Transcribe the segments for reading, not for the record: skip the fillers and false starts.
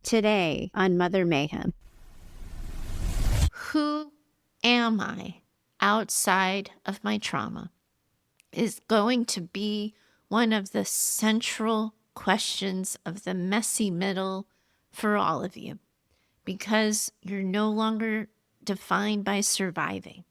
Today on Mother Mayhem. Who am I outside of my trauma is going to be one of the central questions of the messy middle for all of you, because you're no longer defined by surviving.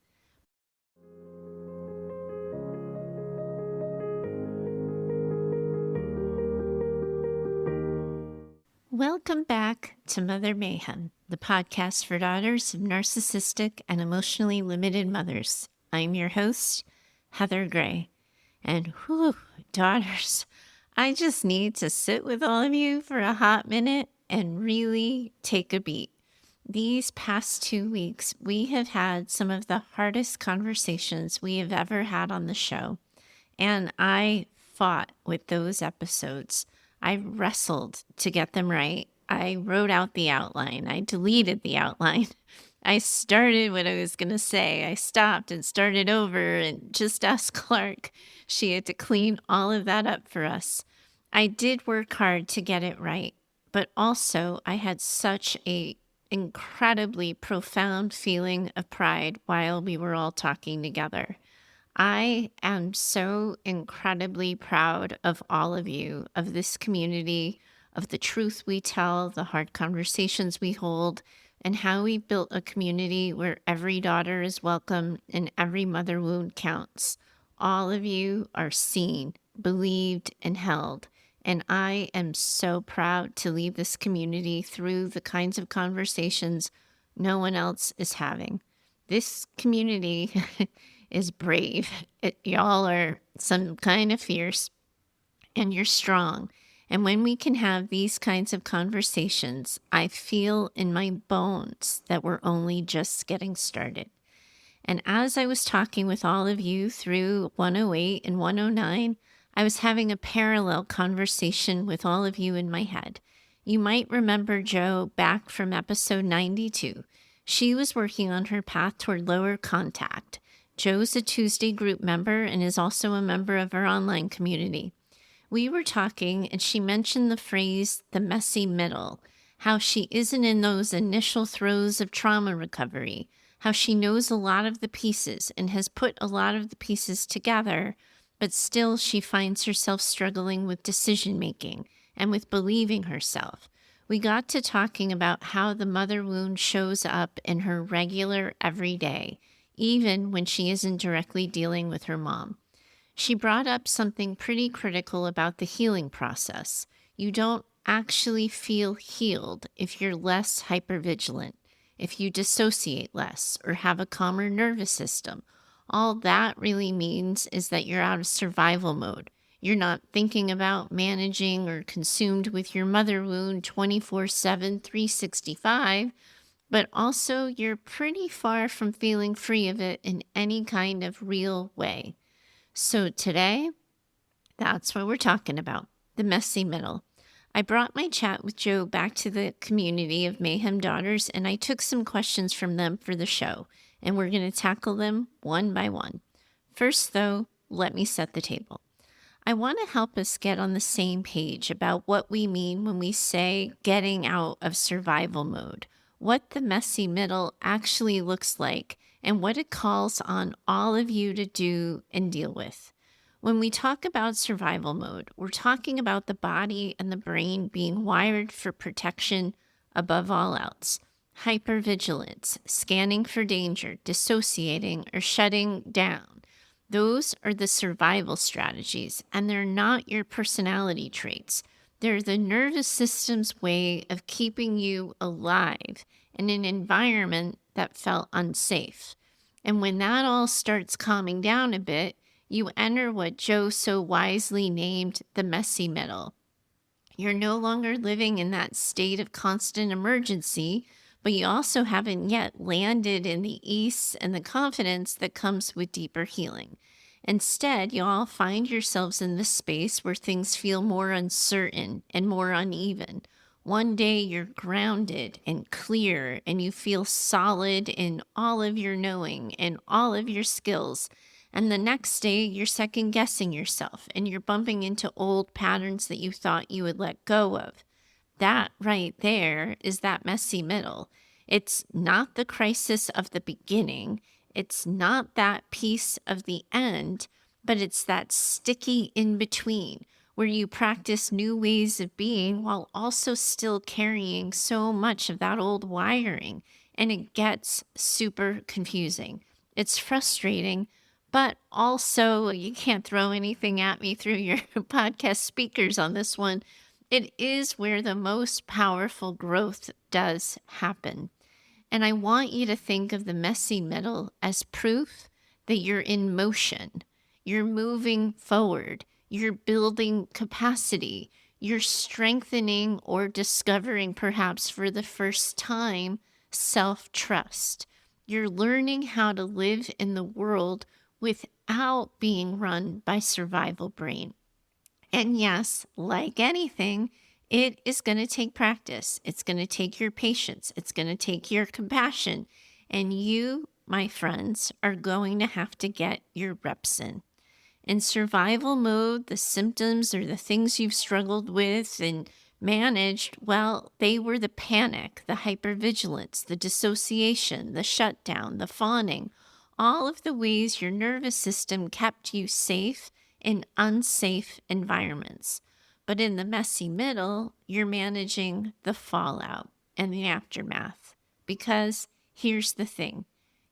Welcome back to Mother Mayhem, the podcast for daughters of narcissistic and emotionally limited mothers. I'm your host, Heather Gray. And daughters, I just need to sit with all of you for a hot minute and really take a beat. These past 2 weeks, we have had some of the hardest conversations we have ever had on the show. And I fought with those episodes. I wrestled to get them right. I wrote out the outline. I deleted the outline. I started what I was going to say. I stopped and started over and just asked Clark. She had to clean all of that up for us. I did work hard to get it right, but also I had such a incredibly profound feeling of pride while we were all talking together. I am so incredibly proud of all of you, of this community, of the truth we tell, the hard conversations we hold, and how we built a community where every daughter is welcome and every mother wound counts. All of you are seen, believed, and held. And I am so proud to lead this community through the kinds of conversations no one else is having. This community is brave. Y'all are some kind of fierce, and you're strong. And when we can have these kinds of conversations, I feel in my bones that we're only just getting started. And as I was talking with all of you through 108 and 109, I was having a parallel conversation with all of you in my head. You might remember Jo back from episode 92. She was working on her path toward lower contact. Jo's a Tuesday group member and is also a member of our online community. We were talking and she mentioned the phrase, the messy middle, how she isn't in those initial throes of trauma recovery, how she knows a lot of the pieces and has put a lot of the pieces together, but still she finds herself struggling with decision making and with believing herself. We got to talking about how the mother wound shows up in her regular everyday, even when she isn't directly dealing with her mom. She brought up something pretty critical about the healing process. You don't actually feel healed if you're less hypervigilant, if you dissociate less or have a calmer nervous system. All that really means is that you're out of survival mode. You're not thinking about managing or consumed with your mother wound 24/7, 365, but also you're pretty far from feeling free of it in any kind of real way. So today, that's what we're talking about, the messy middle. I brought my chat with Jo back to the community of Mayhem Daughters, and I took some questions from them for the show, and we're going to tackle them one by one. First, though, let me set the table. I want to help us get on the same page about what we mean when we say getting out of survival mode, what the messy middle actually looks like, and what it calls on all of you to do and deal with. When we talk about survival mode, we're talking about the body and the brain being wired for protection above all else. Hypervigilance, scanning for danger, dissociating, or shutting down. Those are the survival strategies, and they're not your personality traits. They're the nervous system's way of keeping you alive in an environment that felt unsafe. And when that all starts calming down a bit, you enter what Jo so wisely named the messy middle. You're no longer living in that state of constant emergency, but you also haven't yet landed in the ease and the confidence that comes with deeper healing. Instead, you all find yourselves in this space where things feel more uncertain and more uneven. One day you're grounded and clear and you feel solid in all of your knowing and all of your skills. And the next day you're second guessing yourself and you're bumping into old patterns that you thought you would let go of. That right there is that messy middle. It's not the crisis of the beginning. It's not that piece of the end, but it's that sticky in between where you practice new ways of being while also still carrying so much of that old wiring. And it gets super confusing. It's frustrating, but also you can't throw anything at me through your podcast speakers on this one. It is where the most powerful growth does happen. And I want you to think of the messy middle as proof that you're in motion. You're moving forward. You're building capacity. You're strengthening or discovering, perhaps for the first time, self-trust. You're learning how to live in the world without being run by survival brain. And yes, like anything, it is going to take practice. It's going to take your patience. It's going to take your compassion. And you, my friends, are going to have to get your reps in. In survival mode, the symptoms or the things you've struggled with and managed, well, they were the panic, the hypervigilance, the dissociation, the shutdown, the fawning, all of the ways your nervous system kept you safe in unsafe environments. But in the messy middle, you're managing the fallout and the aftermath. Because here's the thing,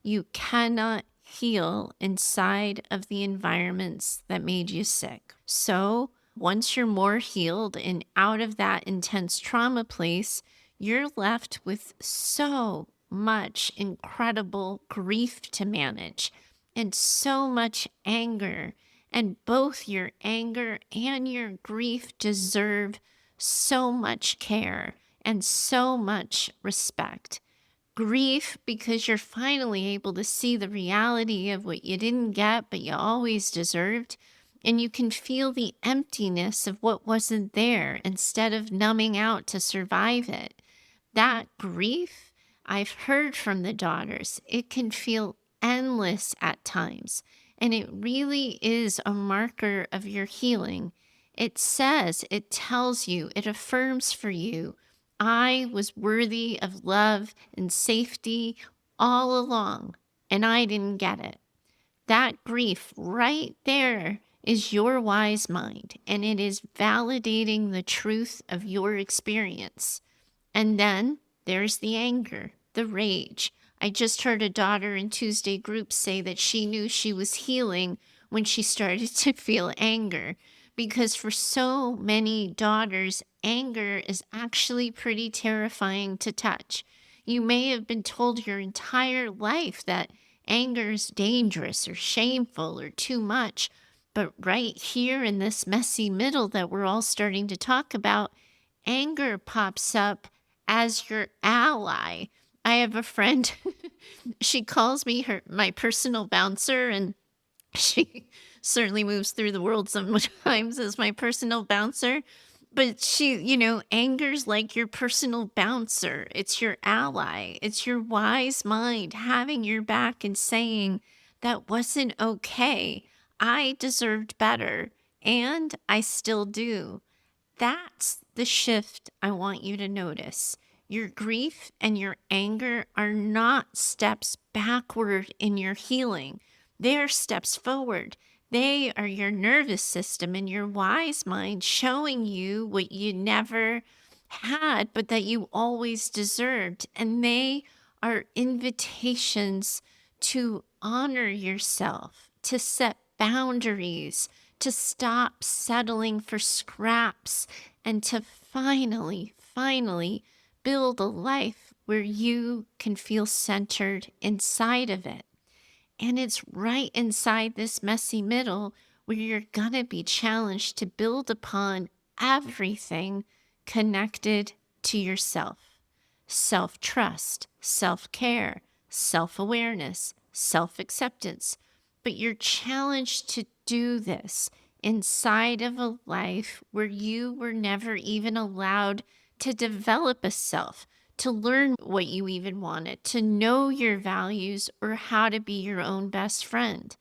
you cannot heal inside of the environments that made you sick. So once you're more healed and out of that intense trauma place, you're left with so much incredible grief to manage and so much anger. And both your anger and your grief deserve so much care and so much respect. Grief because you're finally able to see the reality of what you didn't get, but you always deserved. And you can feel the emptiness of what wasn't there instead of numbing out to survive it. That grief, I've heard from the daughters, it can feel endless at times. And it really is a marker of your healing. It says, it tells you, it affirms for you, I was worthy of love and safety all along, and I didn't get it. That grief right there is your wise mind, and it is validating the truth of your experience. And then there's the anger, the rage. I just heard a daughter in Tuesday group say that she knew she was healing when she started to feel anger. Because for so many daughters, anger is actually pretty terrifying to touch. You may have been told your entire life that anger is dangerous or shameful or too much. But right here in this messy middle that we're all starting to talk about, anger pops up as your ally. I have a friend, she calls me my personal bouncer, and she certainly moves through the world sometimes as my personal bouncer. But anger's like your personal bouncer. It's your ally. It's your wise mind having your back and saying, that wasn't okay. I deserved better, and I still do. That's the shift I want you to notice. Your grief and your anger are not steps backward in your healing. They're steps forward. They are your nervous system and your wise mind showing you what you never had, but that you always deserved. And they are invitations to honor yourself, to set boundaries, to stop settling for scraps, and to finally build a life where you can feel centered inside of it. And it's right inside this messy middle where you're going to be challenged to build upon everything connected to yourself. Self-trust, self-care, self-awareness, self-acceptance. But you're challenged to do this inside of a life where you were never even allowed to develop a self, to learn what you even wanted, to know your values or how to be your own best friend.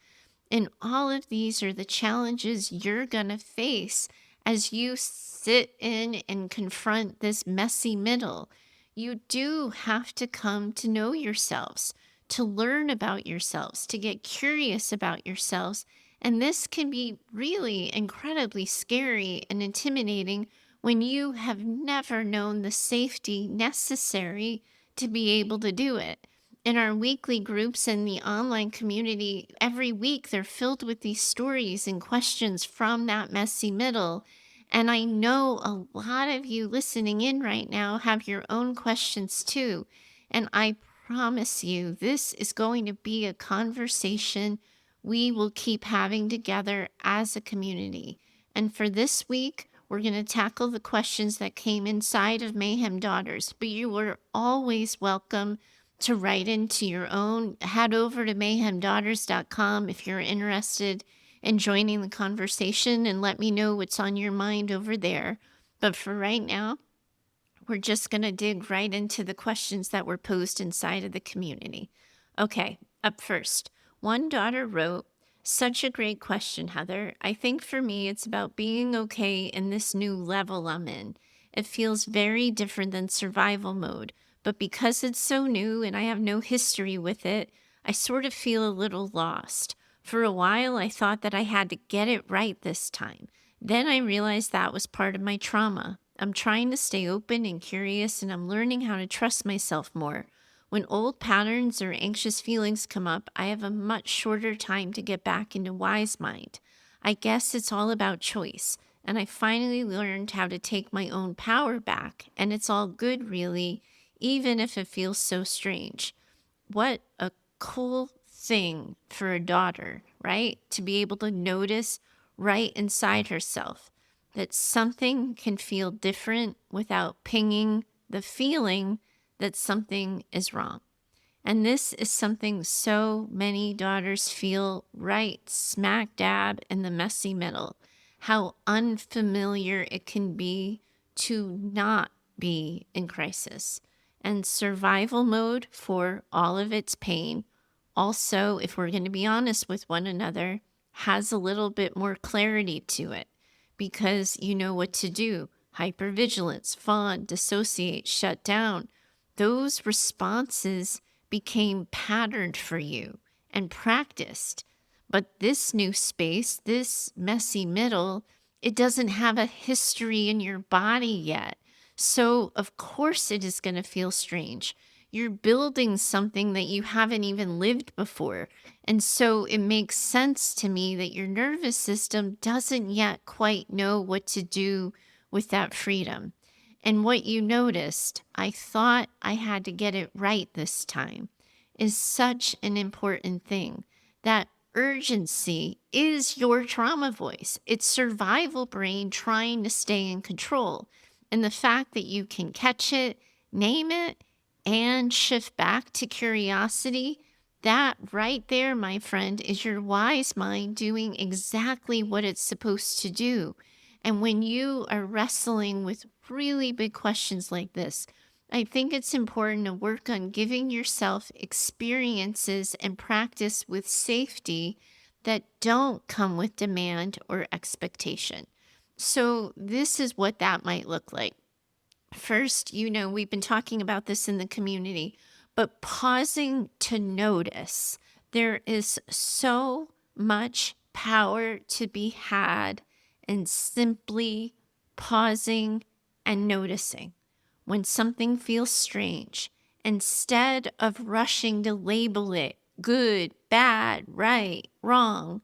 And all of these are the challenges you're going to face as you sit in and confront this messy middle, you do have to come to know yourselves, to learn about yourselves, to get curious about yourselves. And this can be really incredibly scary and intimidating when you have never known the safety necessary to be able to do it. In our weekly groups in the online community, every week they're filled with these stories and questions from that messy middle. And I know a lot of you listening in right now have your own questions too. And I promise you, this is going to be a conversation we will keep having together as a community. And for this week, we're going to tackle the questions that came inside of Mayhem Daughters, but you are always welcome to write into your own. Head over to mayhemdaughters.com if you're interested in joining the conversation, and let me know what's on your mind over there. But for right now, we're just going to dig right into the questions that were posed inside of the community. Okay, up first, one daughter wrote, "Such a great question, Heather. I think for me, it's about being okay in this new level I'm in. It feels very different than survival mode, but because it's so new and I have no history with it, I sort of feel a little lost. For a while, I thought that I had to get it right this time. Then I realized that was part of my trauma. I'm trying to stay open and curious, and I'm learning how to trust myself more. When old patterns or anxious feelings come up, I have a much shorter time to get back into wise mind. I guess it's all about choice, and I finally learned how to take my own power back, and it's all good, really, even if it feels so strange." What a cool thing for a daughter, right? To be able to notice right inside herself that something can feel different without pinging the feeling that something is wrong. And this is something so many daughters feel right smack dab in the messy middle. How unfamiliar it can be to not be in crisis. And survival mode, for all of its pain, also, if we're going to be honest with one another, has a little bit more clarity to it because you know what to do. Hypervigilance, fawn, dissociate, shut down. Those responses became patterned for you and practiced. But this new space, this messy middle, it doesn't have a history in your body yet. So, of course, it is going to feel strange. You're building something that you haven't even lived before. And so it makes sense to me that your nervous system doesn't yet quite know what to do with that freedom. And what you noticed, "I thought I had to get it right this time," is such an important thing. That urgency is your trauma voice. It's survival brain trying to stay in control. And the fact that you can catch it, name it, and shift back to curiosity, that right there, my friend, is your wise mind doing exactly what it's supposed to do. And when you are wrestling with really big questions like this, I think it's important to work on giving yourself experiences and practice with safety that don't come with demand or expectation. So, this is what that might look like. First, we've been talking about this in the community, but pausing to notice. There is so much power to be had in simply pausing and noticing. When something feels strange, instead of rushing to label it good, bad, right, wrong,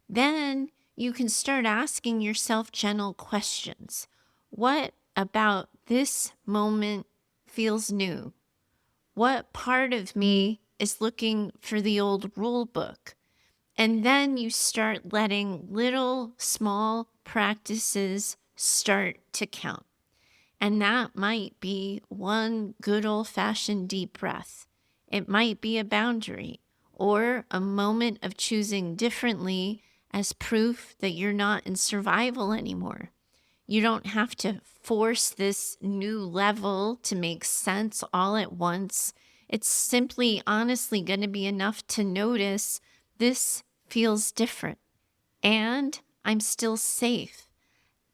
then you can start asking yourself gentle questions. What about this moment feels new? What part of me is looking for the old rule book? And then you start letting little small practices start to count. And that might be one good old-fashioned deep breath. It might be a boundary or a moment of choosing differently as proof that you're not in survival anymore. You don't have to force this new level to make sense all at once. It's simply, honestly, going to be enough to notice this feels different and I'm still safe.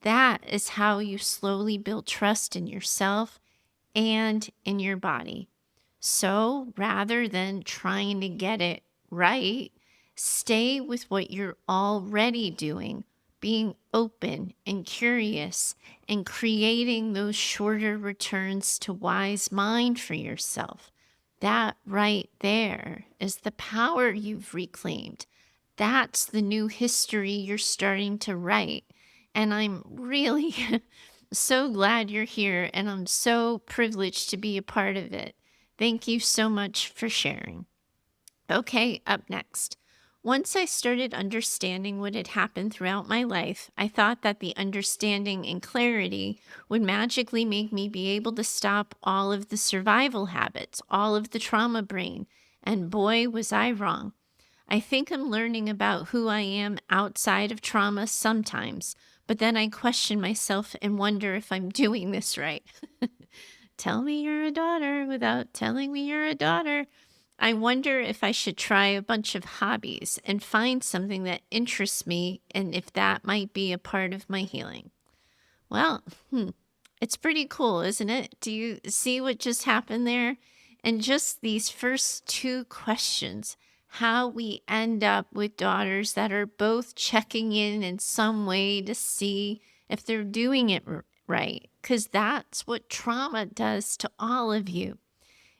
That is how you slowly build trust in yourself and in your body. So rather than trying to get it right, stay with what you're already doing, being open and curious, and creating those shorter returns to wise mind for yourself. That right there is the power you've reclaimed. That's the new history you're starting to write. And I'm really so glad you're here, and I'm so privileged to be a part of it. Thank you so much for sharing. Okay, up next. Once I started understanding what had happened throughout my life, I thought that the understanding and clarity would magically make me be able to stop all of the survival habits, all of the trauma brain. And boy, was I wrong. I think I'm learning about who I am outside of trauma sometimes, but then I question myself and wonder if I'm doing this right. Tell me you're a daughter without telling me you're a daughter. I wonder if I should try a bunch of hobbies and find something that interests me and if that might be a part of my healing. Well, it's pretty cool, isn't it? Do you see what just happened there? And just these first two questions, how we end up with daughters that are both checking in some way to see if they're doing it right. Because that's what trauma does to all of you.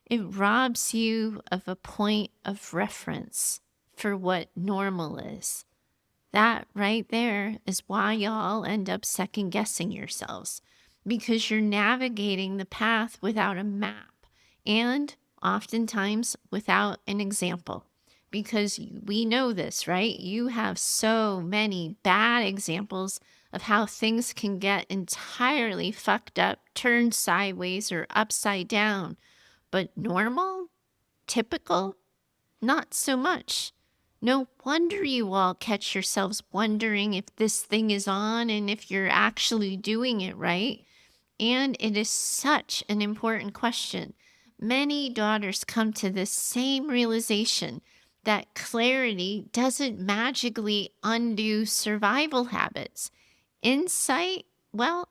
It robs you of a point of reference for what normal is. That right there is why y'all end up second guessing yourselves, because you're navigating the path without a map and oftentimes without an example. Because we know this, right? You have so many bad examples of how things can get entirely fucked up, turned sideways or upside down. But normal, typical, not so much. No wonder you all catch yourselves wondering if this thing is on and if you're actually doing it right. And it is such an important question. Many daughters come to this same realization that clarity doesn't magically undo survival habits. Insight, well,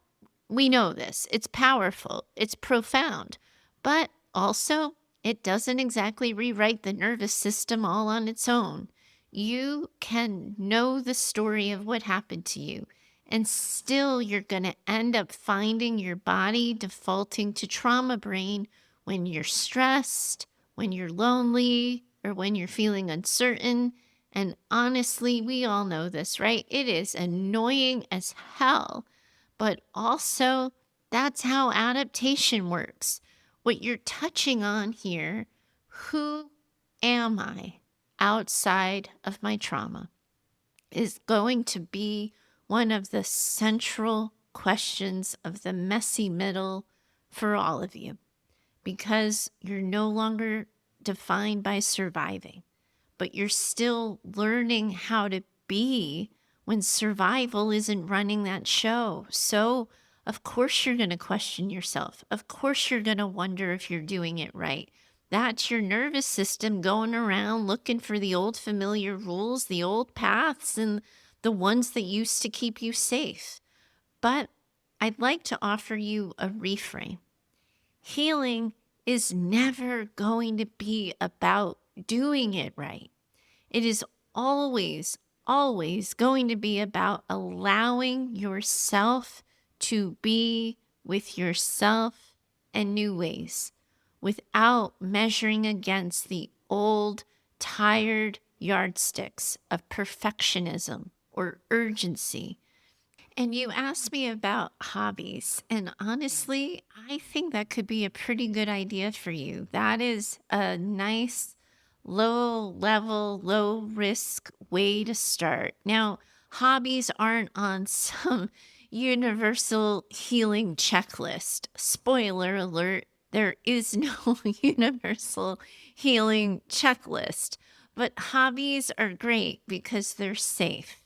we know this. It's powerful, it's profound, but also it doesn't exactly rewrite the nervous system all on its own. You can know the story of what happened to you, and still you're going to end up finding your body defaulting to trauma brain when you're stressed, when you're lonely, or when you're feeling uncertain. And honestly, we all know this, right? It is annoying as hell, but also that's how adaptation works. What you're touching on here, who am I outside of my trauma, is going to be one of the central questions of the messy middle for all of you, because you're no longer defined by surviving, but you're still learning how to be when survival isn't running that show. So, of course, you're going to question yourself. Of course, you're going to wonder if you're doing it right. That's your nervous system going around looking for the old familiar rules, the old paths, and the ones that used to keep you safe. But I'd like to offer you a reframe. Healing is never going to be about doing it right. It is always, always going to be about allowing yourself to be with yourself in new ways without measuring against the old, tired yardsticks of perfectionism or urgency. And you asked me about hobbies, and honestly, I think that could be a pretty good idea for you. That is a nice, low level, low risk way to start. Now, hobbies aren't on some universal healing checklist. Spoiler alert, there is no universal healing checklist. But hobbies are great because they're safe.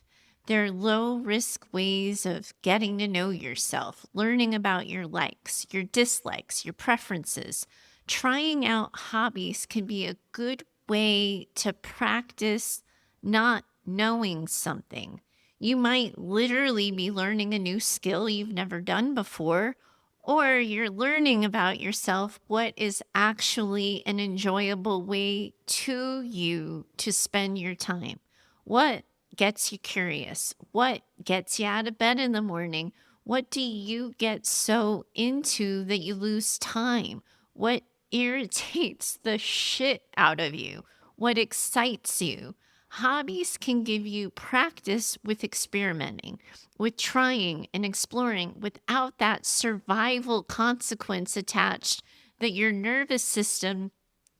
They're low risk ways of getting to know yourself, learning about your likes, your dislikes, your preferences. Trying out hobbies can be a good way to practice not knowing something. You might literally be learning a new skill you've never done before, or you're learning about yourself what is actually an enjoyable way to you to spend your time. What gets you curious? What gets you out of bed in the morning? What do you get so into that you lose time? What irritates the shit out of you? What excites you? Hobbies can give you practice with experimenting, with trying and exploring without that survival consequence attached that your nervous system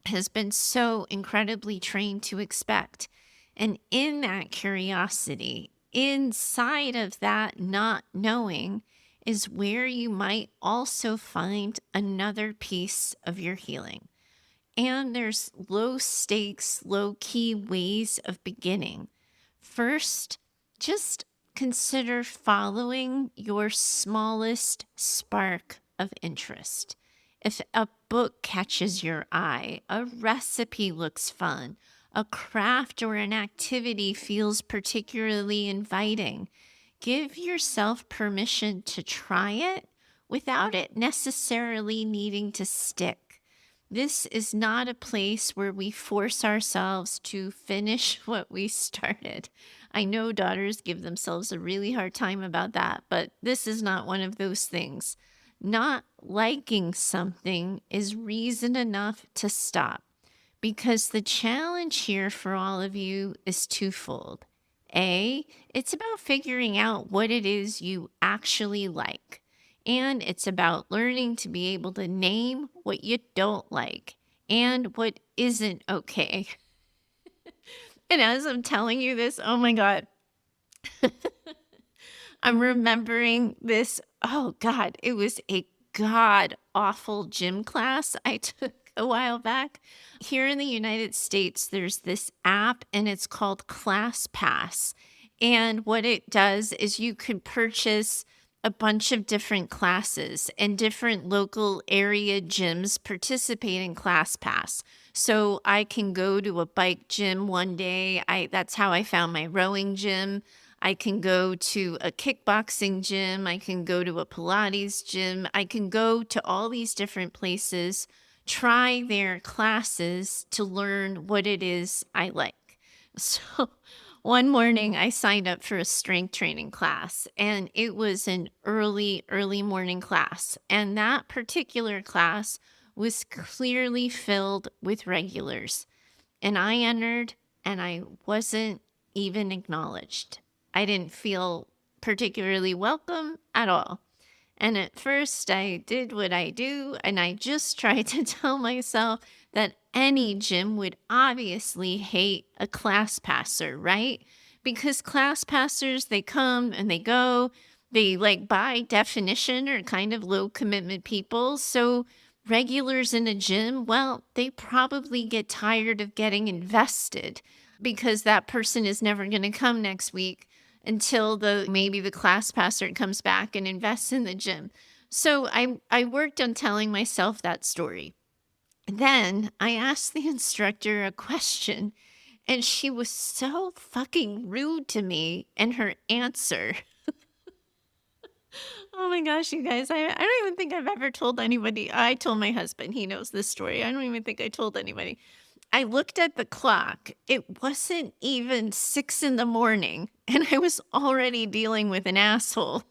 has been so incredibly trained to expect. And in that curiosity, inside of that not knowing, is where you might also find another piece of your healing. And there's low stakes, low key ways of beginning. First, just consider following your smallest spark of interest. If a book catches your eye, a recipe looks fun, a craft or an activity feels particularly inviting, give yourself permission to try it without it necessarily needing to stick. This is not a place where we force ourselves to finish what we started. I know daughters give themselves a really hard time about that, but this is not one of those things. Not liking something is reason enough to stop, because the challenge here for all of you is twofold. A, it's about figuring out what it is you actually like. And it's about learning to be able to name what you don't like and what isn't okay. And as I'm telling you this, oh my God, I'm remembering this. Oh God, it was a god awful gym class I took a while back. Here in the United States, there's this app and it's called ClassPass. And what it does is you can purchase a bunch of different classes, and different local area gyms participate in ClassPass. So I can go to a bike gym one day. That's how I found my rowing gym. I can go to a kickboxing gym. I can go to a Pilates gym. I can go to all these different places, try their classes to learn what it is I like. So one morning I signed up for a strength training class, and it was an early morning class. And that particular class was clearly filled with regulars. And I entered and I wasn't even acknowledged. I didn't feel particularly welcome at all. And at first, I did what I do, and I just tried to tell myself that any gym would obviously hate a class passer, right? Because class passers, they come and they go. They, like, by definition, are kind of low commitment people. So, regulars in a gym, well, they probably get tired of getting invested because that person is never going to come next week until maybe the class passer comes back and invests in the gym. So I worked on telling myself that story. Then I asked the instructor a question, and she was so fucking rude to me and her answer. Oh my gosh, you guys, I don't even think I've ever told anybody. I told my husband, he knows this story. I don't even think I told anybody. I looked at the clock. It wasn't even 6 in the morning, and I was already dealing with an asshole.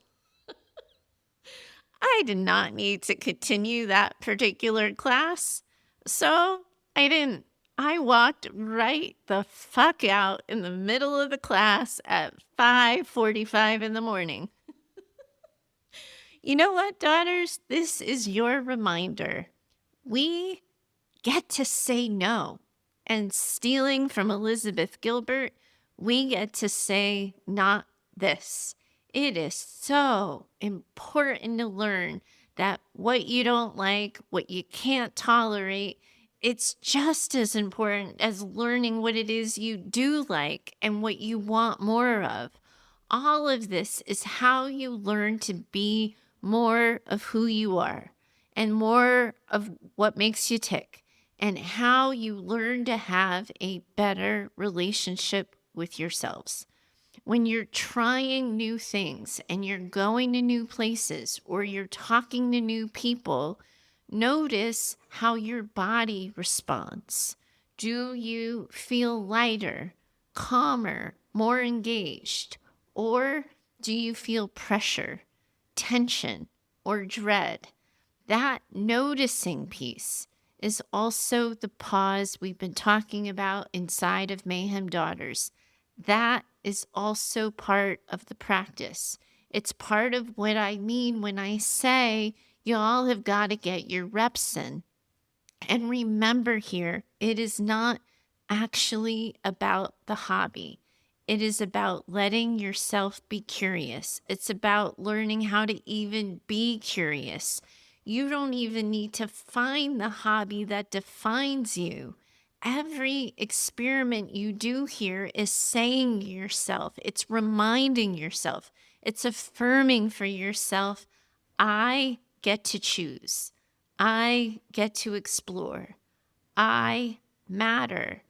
I did not need to continue that particular class, so I didn't. I walked right the fuck out in the middle of the class at 5:45 in the morning. You know what, daughters? This is your reminder. We get to say no. And stealing from Elizabeth Gilbert, we get to say not this. It is so important to learn that what you don't like, what you can't tolerate, it's just as important as learning what it is you do like and what you want more of. All of this is how you learn to be more of who you are and more of what makes you tick, and how you learn to have a better relationship with yourselves. When you're trying new things and you're going to new places or you're talking to new people, notice how your body responds. Do you feel lighter, calmer, more engaged? Or do you feel pressure, tension, or dread? That noticing piece is also the pause we've been talking about inside of Mayhem Daughters. That is also part of the practice. It's part of what I mean when I say y'all have got to get your reps in. And remember here, it is not actually about the hobby. It is about letting yourself be curious. It's about learning how to even be curious. You don't even need to find the hobby that defines you. Every experiment you do here is saying to yourself, it's reminding yourself, it's affirming for yourself, I get to choose. I get to explore. I matter.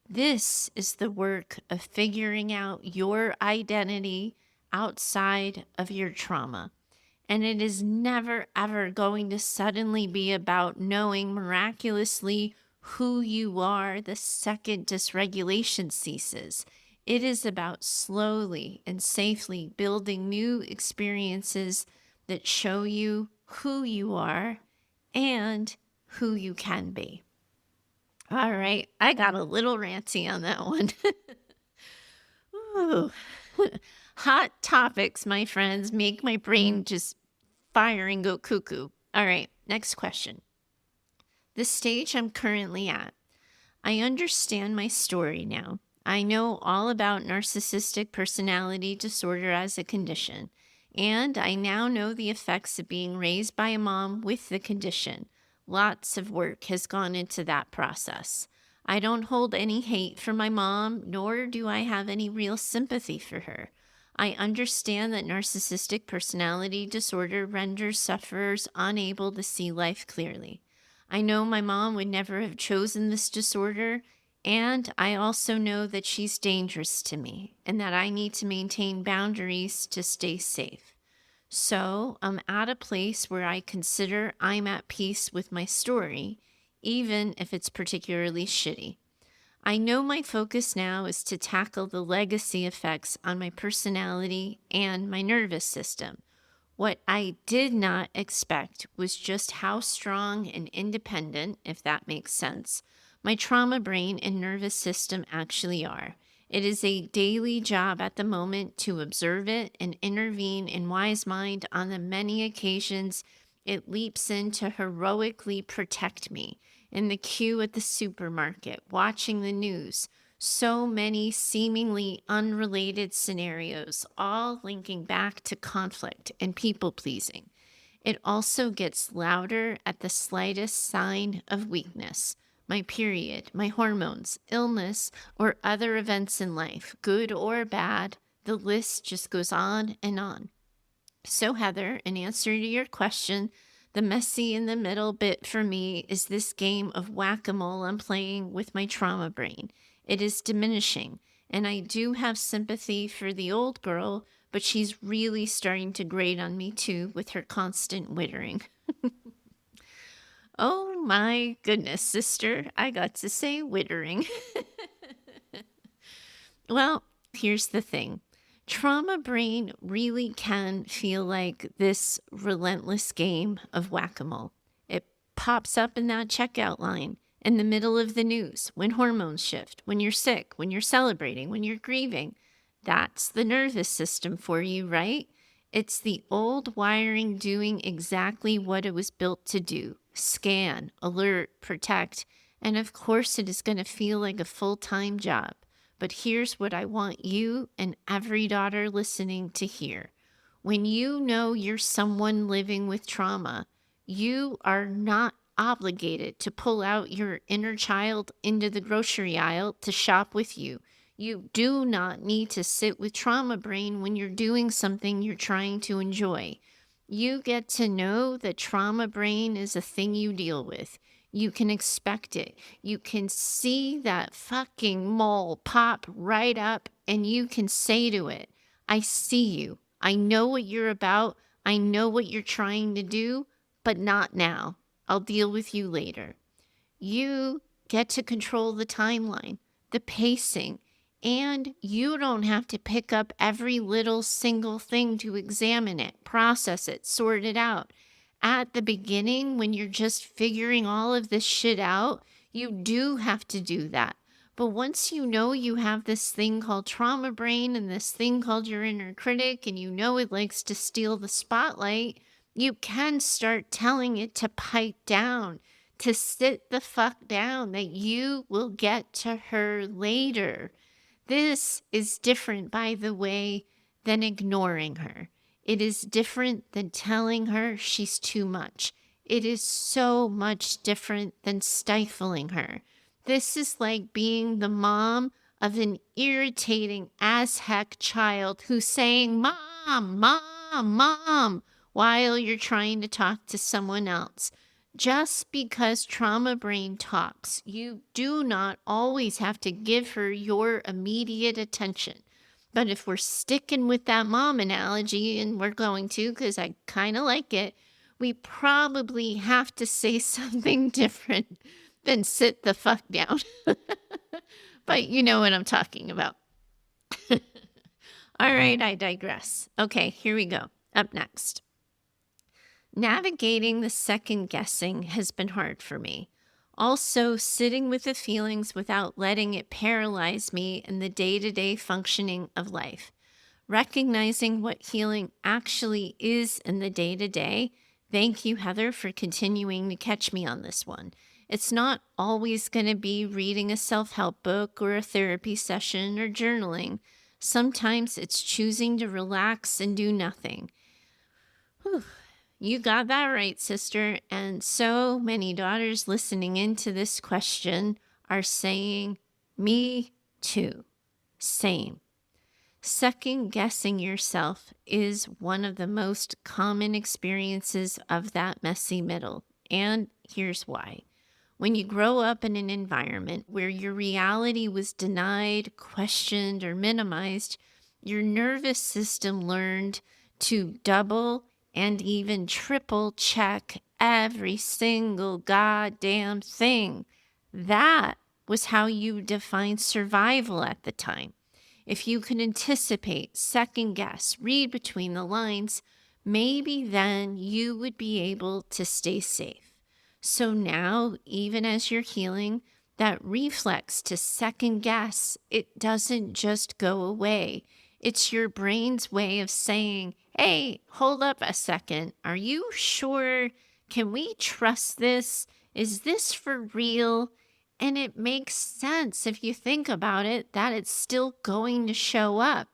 This is the work of figuring out your identity outside of your trauma. And it is never, ever going to suddenly be about knowing miraculously who you are the second dysregulation ceases. It is about slowly and safely building new experiences that show you who you are and who you can be. All right, I got a little ranty on that one. Ooh. Hot topics, my friends, make my brain just fire and go cuckoo. All right, next question. The stage I'm currently at. I understand my story now. I know all about narcissistic personality disorder as a condition, and I now know the effects of being raised by a mom with the condition. Lots of work has gone into that process. I don't hold any hate for my mom, nor do I have any real sympathy for her. I understand that narcissistic personality disorder renders sufferers unable to see life clearly. I know my mom would never have chosen this disorder, and I also know that she's dangerous to me and that I need to maintain boundaries to stay safe. So I'm at a place where I consider I'm at peace with my story, even if it's particularly shitty. I know my focus now is to tackle the legacy effects on my personality and my nervous system. What I did not expect was just how strong and independent, if that makes sense, my trauma brain and nervous system actually are. It is a daily job at the moment to observe it and intervene in wise mind on the many occasions it leaps in to heroically protect me. In the queue at the supermarket, watching the news, so many seemingly unrelated scenarios, all linking back to conflict and people pleasing. It also gets louder at the slightest sign of weakness. My period, my hormones, illness, or other events in life, good or bad, the list just goes on and on. So, Heather, in answer to your question, the messy in the middle bit for me is this game of whack-a-mole I'm playing with my trauma brain. It is diminishing, and I do have sympathy for the old girl, but she's really starting to grate on me too with her constant wittering. Oh my goodness, sister, I got to say wittering. Well, here's the thing. Trauma brain really can feel like this relentless game of whack-a-mole. It pops up in that checkout line, in the middle of the news, when hormones shift, when you're sick, when you're celebrating, when you're grieving. That's the nervous system for you, right? It's the old wiring doing exactly what it was built to do. Scan, alert, protect, and of course it is going to feel like a full-time job. But here's what I want you and every daughter listening to hear. When you know you're someone living with trauma, you are not obligated to pull out your inner child into the grocery aisle to shop with you. You do not need to sit with trauma brain when you're doing something you're trying to enjoy. You get to know that trauma brain is a thing you deal with. You can expect it. You can see that fucking mole pop right up and you can say to it, I see you. I know what you're about. I know what you're trying to do, but not now. I'll deal with you later. You get to control the timeline, the pacing, and you don't have to pick up every little single thing to examine it, process it, sort it out. At the beginning, when you're just figuring all of this shit out, you do have to do that. But once you know you have this thing called trauma brain and this thing called your inner critic, and you know it likes to steal the spotlight, you can start telling it to pipe down, to sit the fuck down, that you will get to her later. This is different, by the way, than ignoring her. It is different than telling her she's too much. It is so much different than stifling her. This is like being the mom of an irritating as heck child who's saying, Mom, Mom, Mom, while you're trying to talk to someone else. Just because trauma brain talks, you do not always have to give her your immediate attention. But if we're sticking with that mom analogy, and we're going to because I kind of like it, we probably have to say something different than sit the fuck down. But you know what I'm talking about. All right, I digress. Okay, here we go. Up next. Navigating the second guessing has been hard for me. Also, sitting with the feelings without letting it paralyze me in the day-to-day functioning of life. Recognizing what healing actually is in the day-to-day. Thank you, Heather, for continuing to catch me on this one. It's not always going to be reading a self-help book or a therapy session or journaling. Sometimes it's choosing to relax and do nothing. Whew. You got that right, sister. And so many daughters listening into this question are saying, me too. Same. Second guessing yourself is one of the most common experiences of that messy middle. And here's why. When you grow up in an environment where your reality was denied, questioned, or minimized, your nervous system learned to double and even triple check every single goddamn thing. That was how you defined survival at the time. If you can anticipate, second guess, read between the lines, maybe then you would be able to stay safe. So now, even as you're healing, that reflex to second guess, it doesn't just go away. It's your brain's way of saying, hey, hold up a second. Are you sure? Can we trust this? Is this for real? And it makes sense if you think about it that it's still going to show up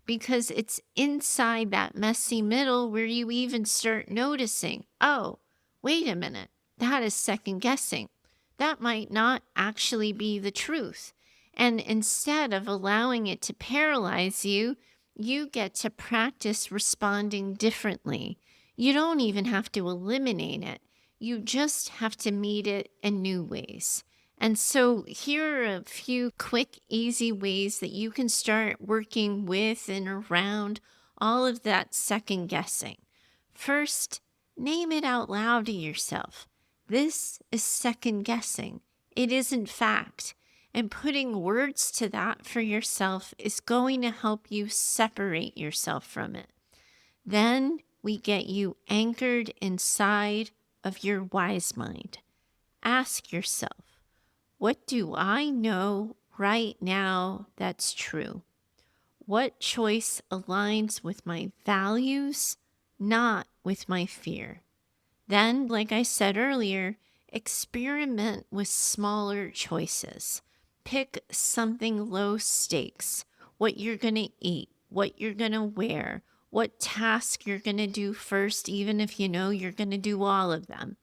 because it's inside that messy middle where you even start noticing, oh, wait a minute, that is second guessing. That might not actually be the truth. And instead of allowing it to paralyze you, you get to practice responding differently. You don't even have to eliminate it. You just have to meet it in new ways. And so here are a few quick, easy ways that you can start working with and around all of that second guessing. First, name it out loud to yourself. This is second guessing. It isn't fact. And putting words to that for yourself is going to help you separate yourself from it. Then we get you anchored inside of your wise mind. Ask yourself, what do I know right now that's true? What choice aligns with my values, not with my fear? Then, like I said earlier, experiment with smaller choices. Pick something low stakes, what you're going to eat, what you're going to wear, what task you're going to do first, even if you know you're going to do all of them.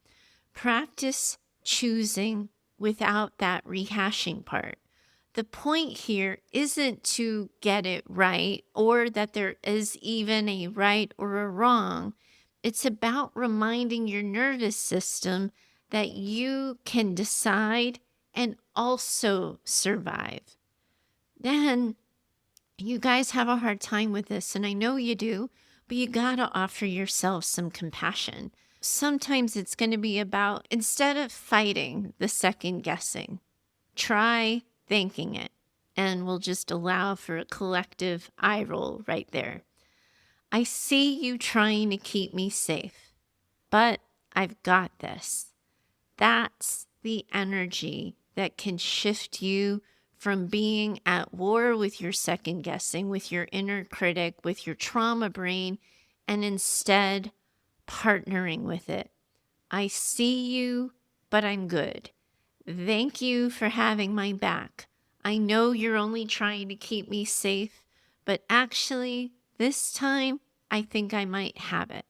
Practice choosing without that rehashing part. The point here isn't to get it right or that there is even a right or a wrong. It's about reminding your nervous system that you can decide and also survive, then you guys have a hard time with this. And I know you do, but you got to offer yourself some compassion. Sometimes it's going to be about, instead of fighting the second guessing, try thanking it. And we'll just allow for a collective eye roll right there. I see you trying to keep me safe, but I've got this. That's the energy that can shift you from being at war with your second guessing, with your inner critic, with your trauma brain, and instead partnering with it. I see you, but I'm good. Thank you for having my back. I know you're only trying to keep me safe, but actually, this time, I think I might have it.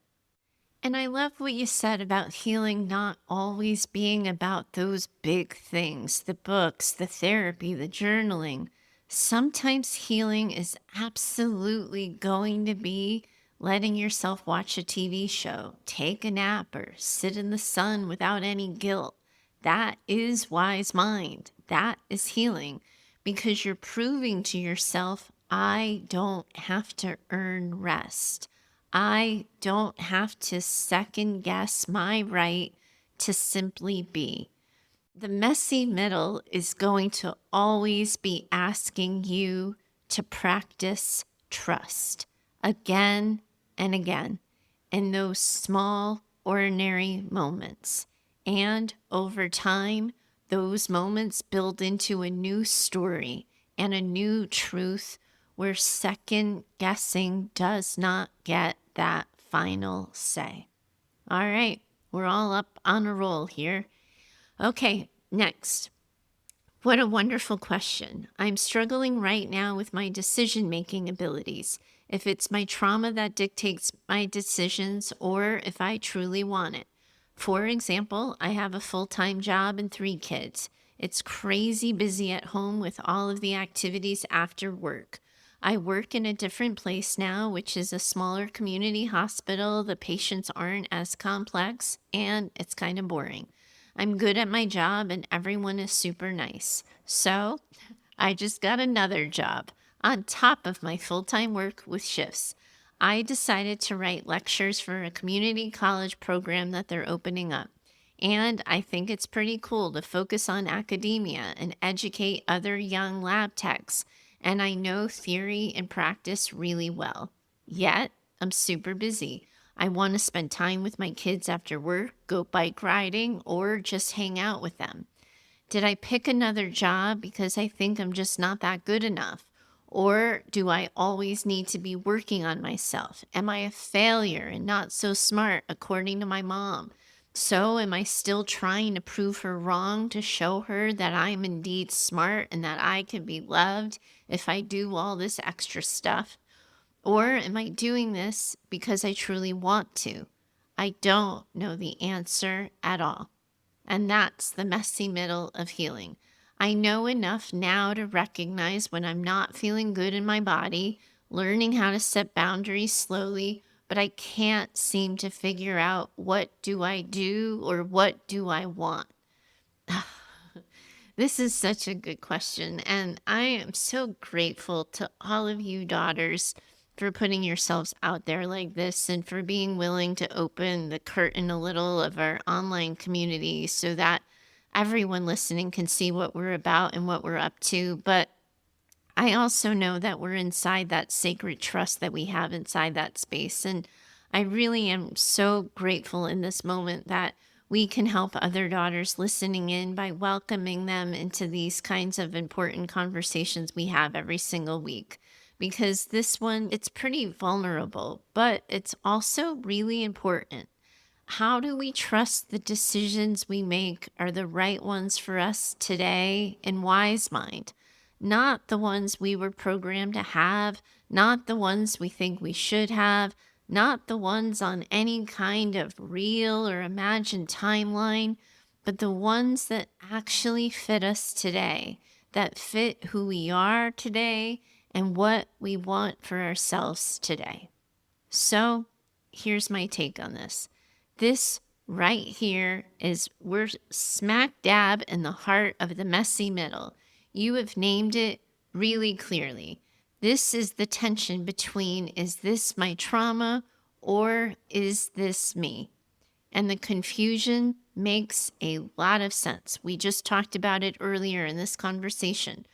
And I love what you said about healing not always being about those big things, the books, the therapy, the journaling. Sometimes healing is absolutely going to be letting yourself watch a TV show, take a nap, or sit in the sun without any guilt. That is wise mind. That is healing, because you're proving to yourself, I don't have to earn rest. I don't have to second guess my right to simply be. The messy middle is going to always be asking you to practice trust again and again in those small, ordinary moments. And over time, those moments build into a new story and a new truth where second guessing does not get that final say. All right, we're all up on a roll here. Okay, next. What a wonderful question. I'm struggling right now with my decision-making abilities. If it's my trauma that dictates my decisions or if I truly want it. For example, I have a full-time job and 3 kids. It's crazy busy at home with all of the activities after work. I work in a different place now, which is a smaller community hospital. The patients aren't as complex, and it's kind of boring. I'm good at my job, and everyone is super nice. So I just got another job on top of my full-time work with shifts. I decided to write lectures for a community college program that they're opening up. And I think it's pretty cool to focus on academia and educate other young lab techs. And I know theory and practice really well. Yet, I'm super busy. I want to spend time with my kids after work, go bike riding, or just hang out with them. Did I pick another job because I think I'm just not that good enough? Or do I always need to be working on myself? Am I a failure and not so smart, according to my mom? So am I still trying to prove her wrong to show her that I'm indeed smart and that I can be loved if I do all this extra stuff? Or am I doing this because I truly want to? I don't know the answer at all. And that's the messy middle of healing. I know enough now to recognize when I'm not feeling good in my body, learning how to set boundaries slowly, but I can't seem to figure out what do I do or what do I want. This is such a good question, and I am so grateful to all of you daughters for putting yourselves out there like this and for being willing to open the curtain a little of our online community so that everyone listening can see what we're about and what we're up to. But I also know that we're inside that sacred trust that we have inside that space. And I really am so grateful in this moment that we can help other daughters listening in by welcoming them into these kinds of important conversations we have every single week. Because this one, it's pretty vulnerable, but it's also really important. How do we trust the decisions we make are the right ones for us today in wise mind? Not the ones we were programmed to have, not the ones we think we should have, not the ones on any kind of real or imagined timeline, but the ones that actually fit us today, that fit who we are today and what we want for ourselves today. So here's my take on this. This right here is we're smack dab in the heart of the messy middle. You have named it really clearly. This is the tension between, is this my trauma or is this me? And the confusion makes a lot of sense. We just talked about it earlier in this conversation.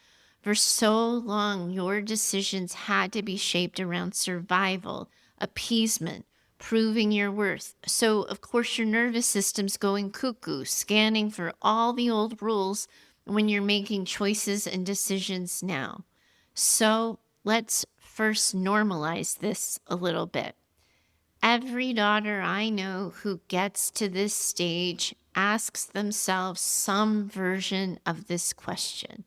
For so long, your decisions had to be shaped around survival, appeasement, proving your worth. So, of course, your nervous system's going cuckoo, scanning for all the old rules when you're making choices and decisions now. So, let's first normalize this a little bit. Every daughter I know who gets to this stage asks themselves some version of this question.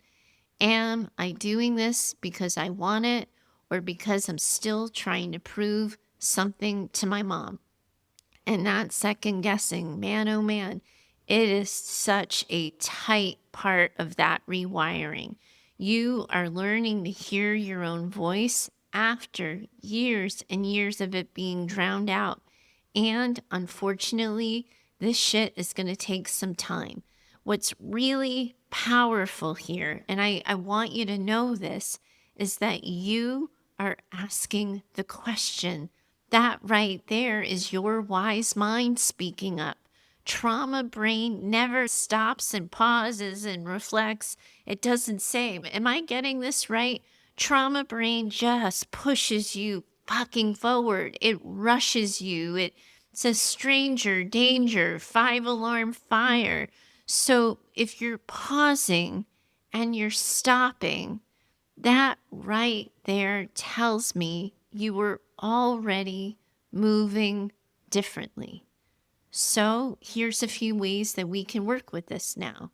Am I doing this because I want it or because I'm still trying to prove something to my mom? And not second guessing, man, oh man, it is such a tight part of that rewiring. You are learning to hear your own voice after years and years of it being drowned out. And unfortunately, this shit is going to take some time. What's really powerful here, and I want you to know this, is that you are asking the question. That right there is your wise mind speaking up. Trauma brain never stops and pauses and reflects. It doesn't say, am I getting this right? Trauma brain just pushes you fucking forward. It rushes you. It says stranger, danger, 5 alarm fire. So if you're pausing and you're stopping, that right there tells me you were already moving differently. So here's a few ways that we can work with this now.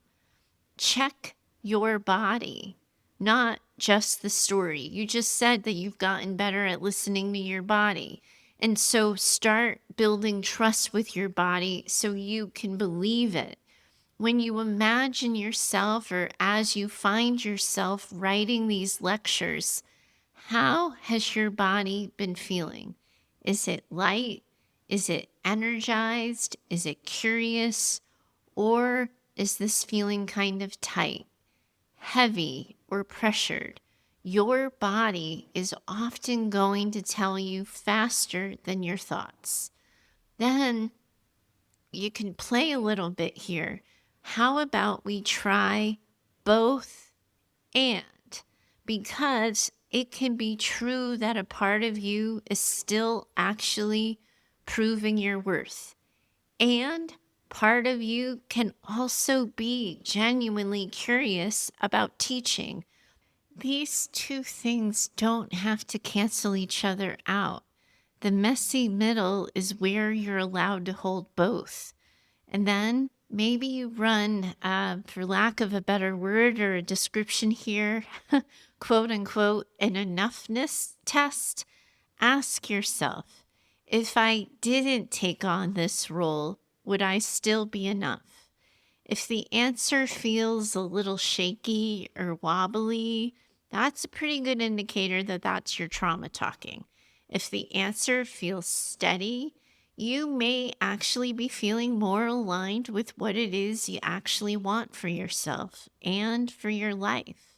Check your body, not just the story. You just said that you've gotten better at listening to your body. And so start building trust with your body so you can believe it. When you imagine yourself or as you find yourself writing these lectures, how has your body been feeling? Is it light? Is it energized? Is it curious? Or is this feeling kind of tight, heavy, or pressured? Your body is often going to tell you faster than your thoughts. Then you can play a little bit here. How about we try both and? Because it can be true that a part of you is still actually proving your worth. And part of you can also be genuinely curious about teaching. These two things don't have to cancel each other out. The messy middle is where you're allowed to hold both. And then maybe you run, for lack of a better word or a description here, quote unquote, an enoughness test. Ask yourself, if I didn't take on this role, would I still be enough? If the answer feels a little shaky or wobbly, that's a pretty good indicator that that's your trauma talking. If the answer feels steady, you may actually be feeling more aligned with what it is you actually want for yourself and for your life.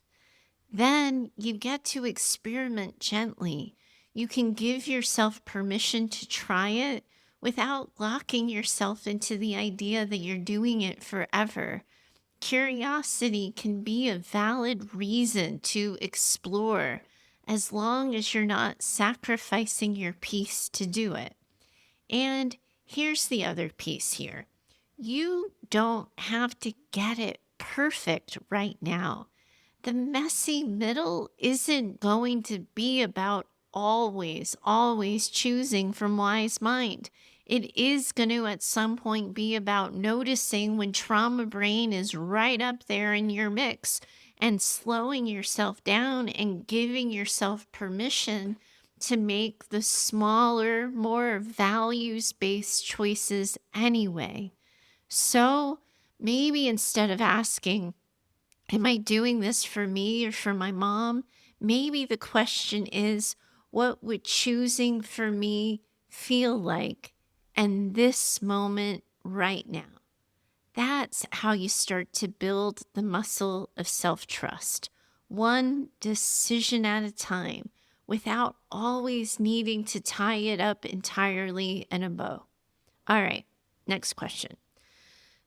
Then you get to experiment gently. You can give yourself permission to try it without locking yourself into the idea that you're doing it forever. Curiosity can be a valid reason to explore as long as you're not sacrificing your peace to do it. And here's the other piece here. You don't have to get it perfect right now. The messy middle isn't going to be about always choosing from wise mind. It is going to at some point be about noticing when trauma brain is right up there in your mix and slowing yourself down and giving yourself permission to make the smaller, more values-based choices anyway. So maybe instead of asking, am I doing this for me or for my mom? Maybe the question is, what would choosing for me feel like? And this moment right now. That's how you start to build the muscle of self-trust, one decision at a time, without always needing to tie it up entirely in a bow. All right, next question.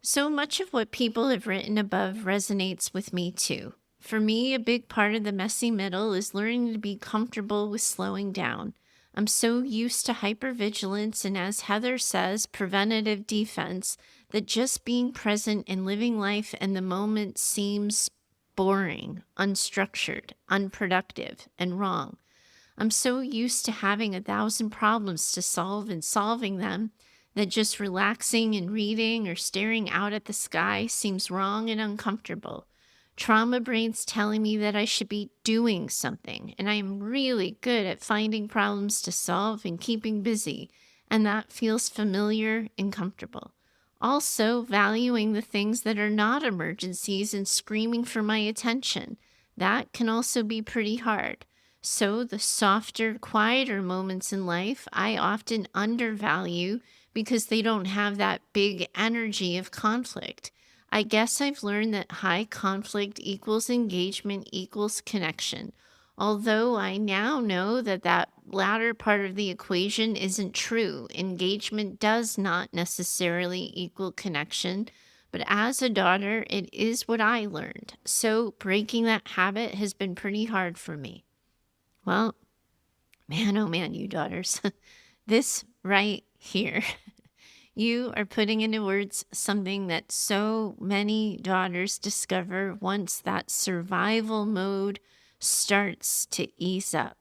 So much of what people have written above resonates with me too. For me, a big part of the messy middle is learning to be comfortable with slowing down. I'm so used to hypervigilance and, as Heather says, preventative defense, that just being present and living life in the moment seems boring, unstructured, unproductive, and wrong. I'm so used to having 1,000 problems to solve and solving them that just relaxing and reading or staring out at the sky seems wrong and uncomfortable. Trauma brain's telling me that I should be doing something, and I am really good at finding problems to solve and keeping busy, and that feels familiar and comfortable. Also, valuing the things that are not emergencies and screaming for my attention. That can also be pretty hard. So, the softer, quieter moments in life I often undervalue because they don't have that big energy of conflict. I guess I've learned that high conflict equals engagement equals connection. Although I now know that that latter part of the equation isn't true. Engagement does not necessarily equal connection. But as a daughter, it is what I learned. So breaking that habit has been pretty hard for me. Well, man, oh man, you daughters, this right here. You are putting into words something that so many daughters discover once that survival mode starts to ease up.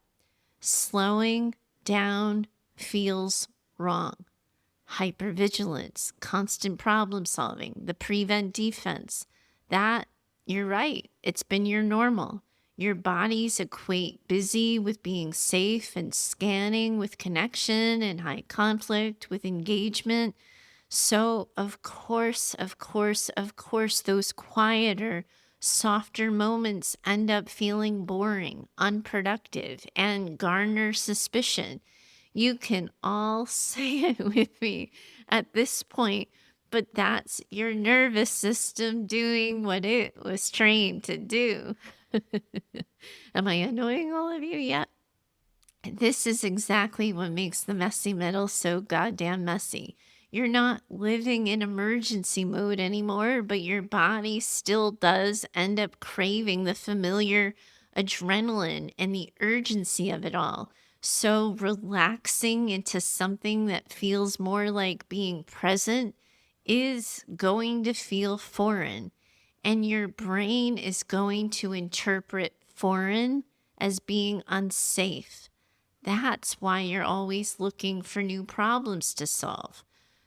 Slowing down feels wrong. Hypervigilance, constant problem solving, the prevent defense. That, you're right, it's been your normal. Your bodies equate busy with being safe and scanning with connection and high conflict with engagement. So, of course, those quieter, softer moments end up feeling boring, unproductive, and garner suspicion. You can all say it with me at this point, but that's your nervous system doing what it was trained to do. Am I annoying all of you yet? This is exactly what makes the messy middle so goddamn messy. You're not living in emergency mode anymore, but your body still does end up craving the familiar adrenaline and the urgency of it all. So relaxing into something that feels more like being present is going to feel foreign, and your brain is going to interpret foreign as being unsafe. That's why you're always looking for new problems to solve.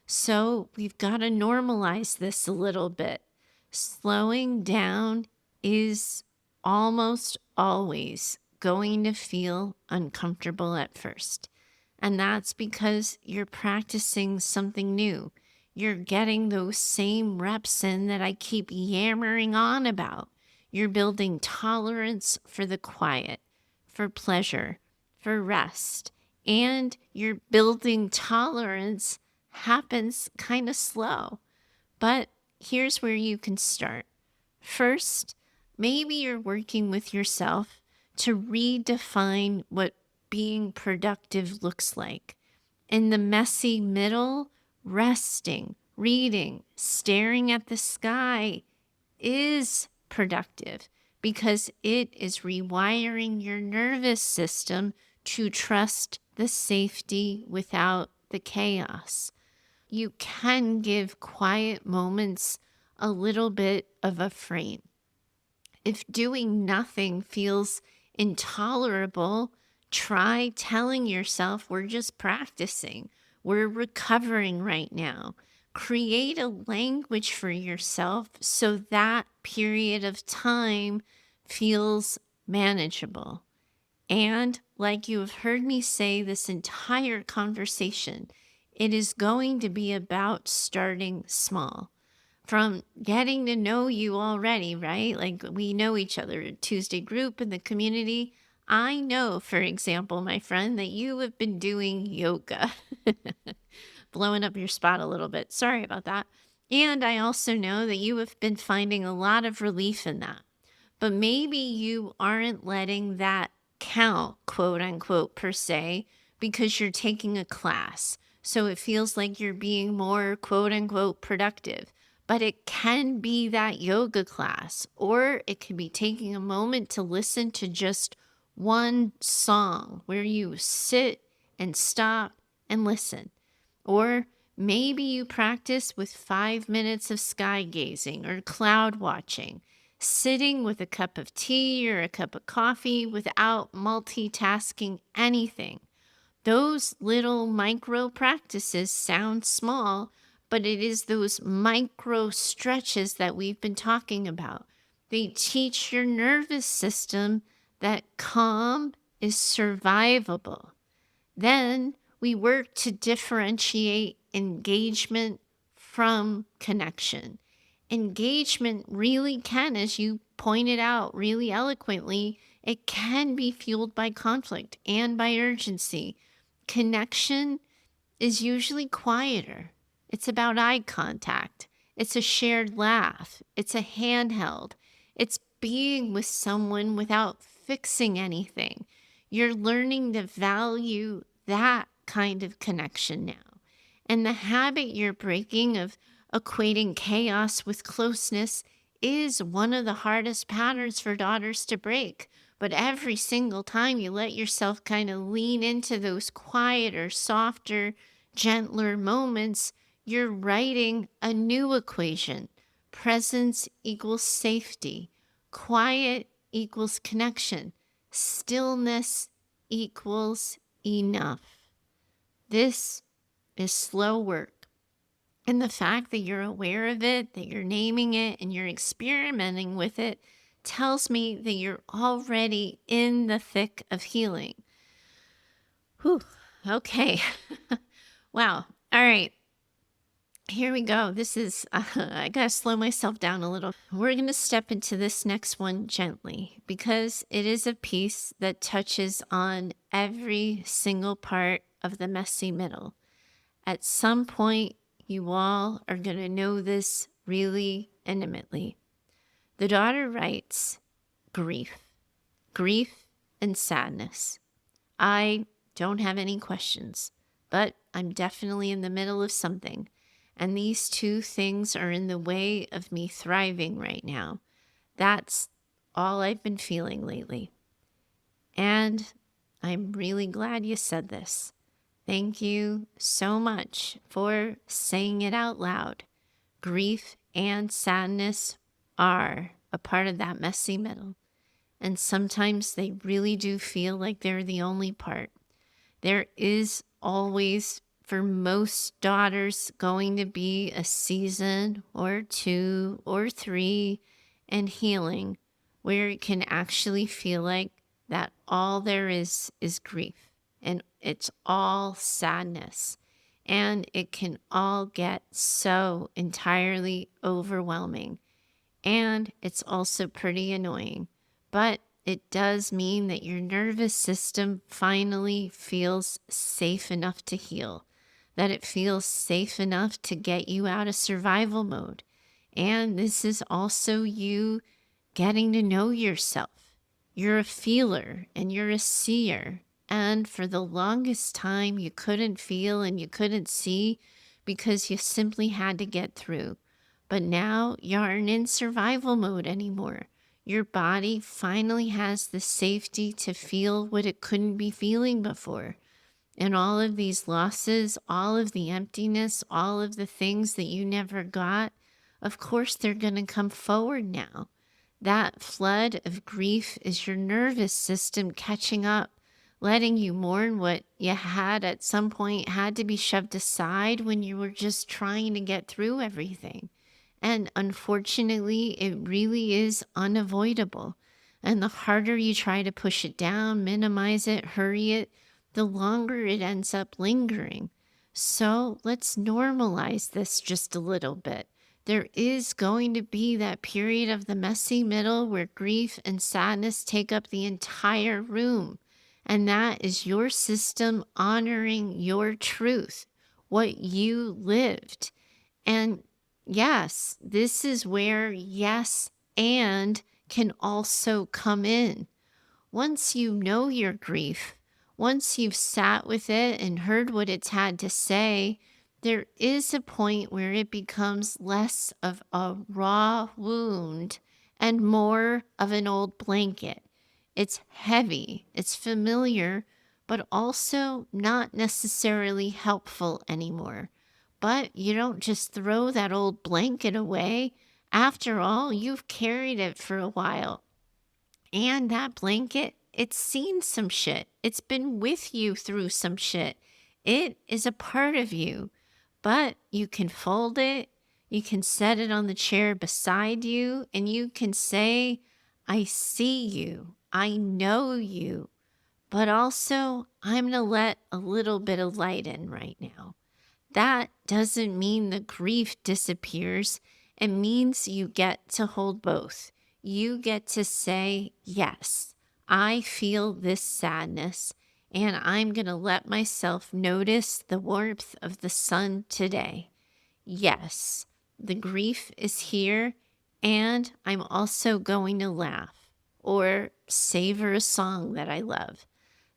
So we've got to normalize this a little bit. Slowing down is almost always going to feel uncomfortable at first. And that's because you're practicing something new. You're getting those same reps in that I keep yammering on about. You're building tolerance for the quiet, for pleasure, for rest, and you're building tolerance happens kind of slow. But here's where you can start. First, maybe you're working with yourself to redefine what being productive looks like. In the messy middle, resting, reading, staring at the sky is productive because it is rewiring your nervous system to trust the safety without the chaos. You can give quiet moments a little bit of a frame. If doing nothing feels intolerable, try telling yourself we're just practicing. We're recovering right now. Create a language for yourself so that period of time feels manageable. And like you have heard me say this entire conversation, it is going to be about starting small. From getting to know you already, right? Like we know each other, Tuesday group in the community. I know, for example, my friend, that you have been doing yoga. blowing up your spot a little bit. Sorry about that. And I also know that you have been finding a lot of relief in that. But maybe you aren't letting that count, quote unquote, per se, because you're taking a class. So it feels like you're being more, quote unquote, productive. But it can be that yoga class, or it could be taking a moment to listen to just one song where you sit and stop and listen. Or maybe you practice with 5 minutes of sky gazing or cloud watching, sitting with a cup of tea or a cup of coffee without multitasking anything. Those little micro practices sound small, but it is those micro stretches that we've been talking about. They teach your nervous system that calm is survivable. Then we work to differentiate engagement from connection. Engagement really can, as you pointed out really eloquently, it can be fueled by conflict and by urgency. Connection is usually quieter. It's about eye contact. It's a shared laugh. It's a handheld. It's being with someone without fixing anything. You're learning to value that kind of connection now. And the habit you're breaking of equating chaos with closeness is one of the hardest patterns for daughters to break. But every single time you let yourself kind of lean into those quieter, softer, gentler moments, you're writing a new equation. Presence equals safety. Quiet equals connection. Stillness equals enough. This is slow work. And the fact that you're aware of it, that you're naming it, and you're experimenting with it tells me that you're already in the thick of healing. Whew. Okay. Wow. All right. Here we go. This is, I got to slow myself down a little. We're going to step into this next one gently because it is a piece that touches on every single part of the messy middle. At some point, you all are going to know this really intimately. The daughter writes, grief and sadness. I don't have any questions, but I'm definitely in the middle of something. And these two things are in the way of me thriving right now. That's all I've been feeling lately. And I'm really glad you said this. Thank you so much for saying it out loud. Grief and sadness are a part of that messy middle. And sometimes they really do feel like they're the only part. There is always, for most daughters, going to be a season or 2 or 3 and healing where it can actually feel like that all there is grief. And it's all sadness. And it can all get so entirely overwhelming. And it's also pretty annoying. But it does mean that your nervous system finally feels safe enough to heal. That it feels safe enough to get you out of survival mode. And this is also you getting to know yourself. You're a feeler and you're a seer. And for the longest time, you couldn't feel and you couldn't see because you simply had to get through. But now you aren't in survival mode anymore. Your body finally has the safety to feel what it couldn't be feeling before. And all of these losses, all of the emptiness, all of the things that you never got, of course they're going to come forward now. That flood of grief is your nervous system catching up, letting you mourn what you had at some point had to be shoved aside when you were just trying to get through everything. And unfortunately, it really is unavoidable. And the harder you try to push it down, minimize it, hurry it, the longer it ends up lingering. So let's normalize this just a little bit. There is going to be that period of the messy middle where grief and sadness take up the entire room. And that is your system honoring your truth. what you lived. And yes, this is where yes and can also come in. Once you know your grief, once you've sat with it and heard what it's had to say, there is a point where it becomes less of a raw wound and more of an old blanket. It's heavy, it's familiar, but also not necessarily helpful anymore. But you don't just throw that old blanket away. After all, you've carried it for a while. And that blanket, it's seen some shit. It's been with you through some shit. It is a part of you, but you can fold it. You can set it on the chair beside you and you can say, I see you. I know you, but also I'm going to let a little bit of light in right now. That doesn't mean the grief disappears. It means you get to hold both. You get to say, yes, I feel this sadness, and I'm going to let myself notice the warmth of the sun today. Yes, the grief is here, and I'm also going to laugh or savor a song that I love.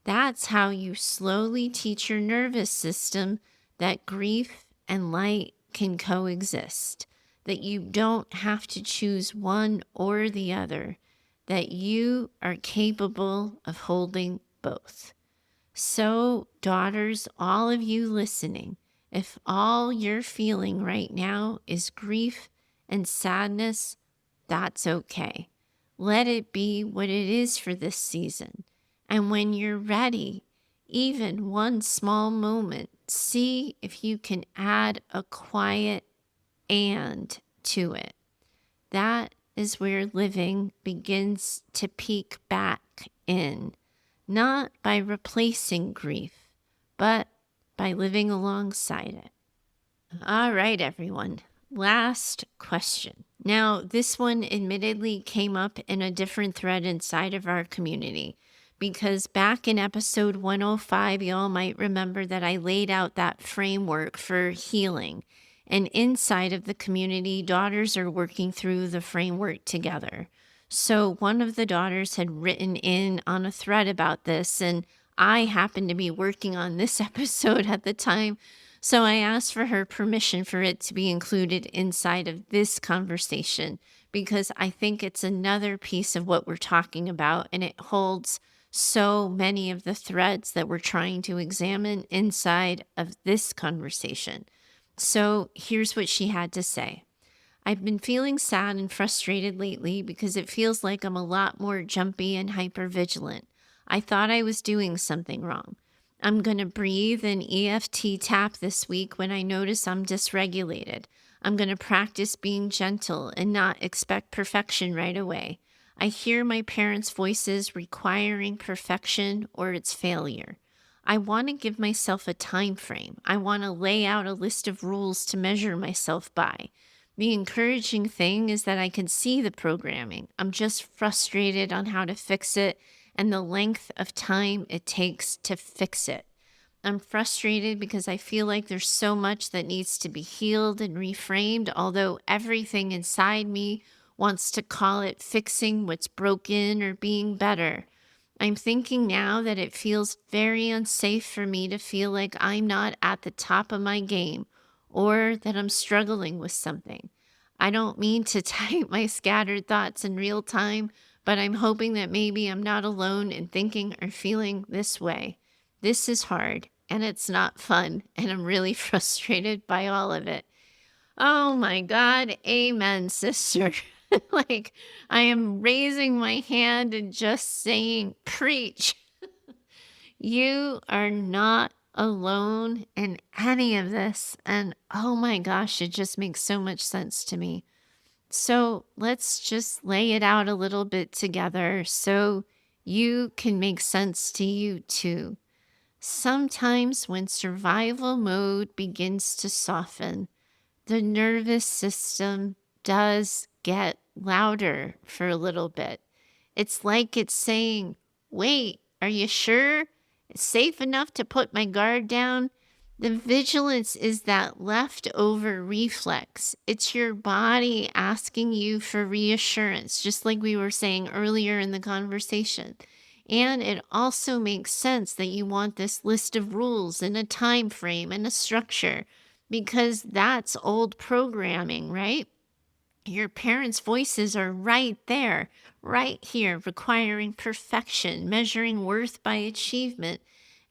That's how you slowly teach your nervous system that grief and light can coexist, that you don't have to choose one or the other, that you are capable of holding both. So, daughters, all of you listening, if all you're feeling right now is grief and sadness, that's okay. Let it be what it is for this season. And when you're ready, even one small moment, see if you can add a quiet and to it. That is where living begins to peek back in, not by replacing grief, but by living alongside it. All right, everyone. Last question. Now, this one admittedly came up in a different thread inside of our community because back in episode 105, y'all might remember that I laid out that framework for healing. And inside of the community, daughters are working through the framework together. So one of the daughters had written in on a thread about this, and I happened to be working on this episode at the time. So I asked for her permission for it to be included inside of this conversation because I think it's another piece of what we're talking about, and it holds so many of the threads that we're trying to examine inside of this conversation. So here's what she had to say. I've been feeling sad and frustrated lately because it feels like I'm a lot more jumpy and hypervigilant. I thought I was doing something wrong. I'm going to breathe and EFT tap this week when I notice I'm dysregulated. I'm going to practice being gentle and not expect perfection right away. I hear my parents' voices requiring perfection or its failure. I want to give myself a time frame. I want to lay out a list of rules to measure myself by. The encouraging thing is that I can see the programming. I'm just frustrated on how to fix it and the length of time it takes to fix it. I'm frustrated because I feel like there's so much that needs to be healed and reframed, although everything inside me wants to call it fixing what's broken or being better. I'm thinking now that it feels very unsafe for me to feel like I'm not at the top of my game or that I'm struggling with something. I don't mean to type my scattered thoughts in real time, but I'm hoping that maybe I'm not alone in thinking or feeling this way. This is hard and it's not fun, and I'm really frustrated by all of it. Oh my God, amen, sister. Like, I am raising my hand and just saying, preach. You are not alone in any of this. And oh my gosh, it just makes so much sense to me. So let's just lay it out a little bit together so you can make sense to you too. Sometimes when survival mode begins to soften, the nervous system does get louder for a little bit. It's like it's saying, wait, are you sure it's safe enough to put my guard down? The vigilance is that leftover reflex. It's your body asking you for reassurance, just like we were saying earlier in the conversation. And it also makes sense that you want this list of rules and a time frame and a structure because that's old programming, right? Your parents' voices are right there, right here, requiring perfection, measuring worth by achievement.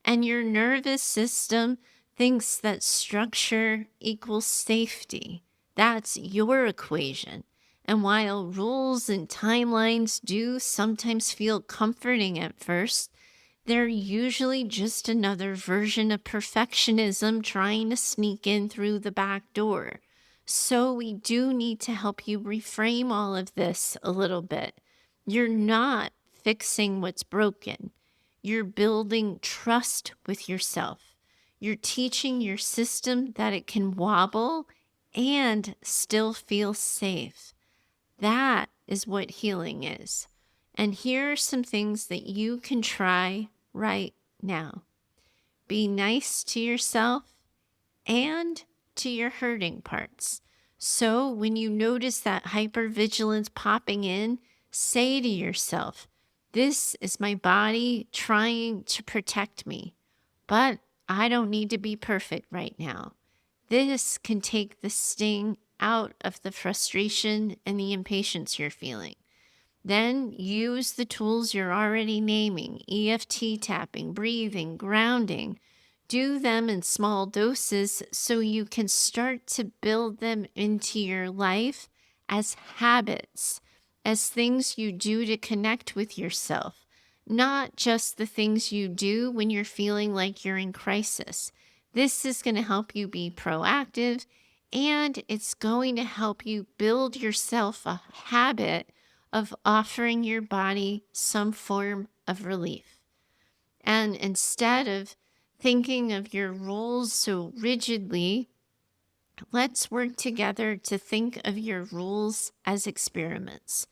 And your nervous system thinks that structure equals safety. That's your equation. And while rules and timelines do sometimes feel comforting at first, they're usually just another version of perfectionism trying to sneak in through the back door. So, we do need to help you reframe all of this a little bit. You're not fixing what's broken, you're building trust with yourself. You're teaching your system that it can wobble and still feel safe. That is what healing is. And here are some things that you can try right now. Be nice to yourself and to your hurting parts. So when you notice that hypervigilance popping in, say to yourself, this is my body trying to protect me, but I don't need to be perfect right now. This can take the sting out of the frustration and the impatience you're feeling. Then use the tools you're already naming: EFT tapping, breathing, grounding. Do them in small doses so you can start to build them into your life as habits, as things you do to connect with yourself, not just the things you do when you're feeling like you're in crisis. This is going to help you be proactive, and it's going to help you build yourself a habit of offering your body some form of relief. And instead of thinking of your rules so rigidly, let's work together to think of your rules as experiments.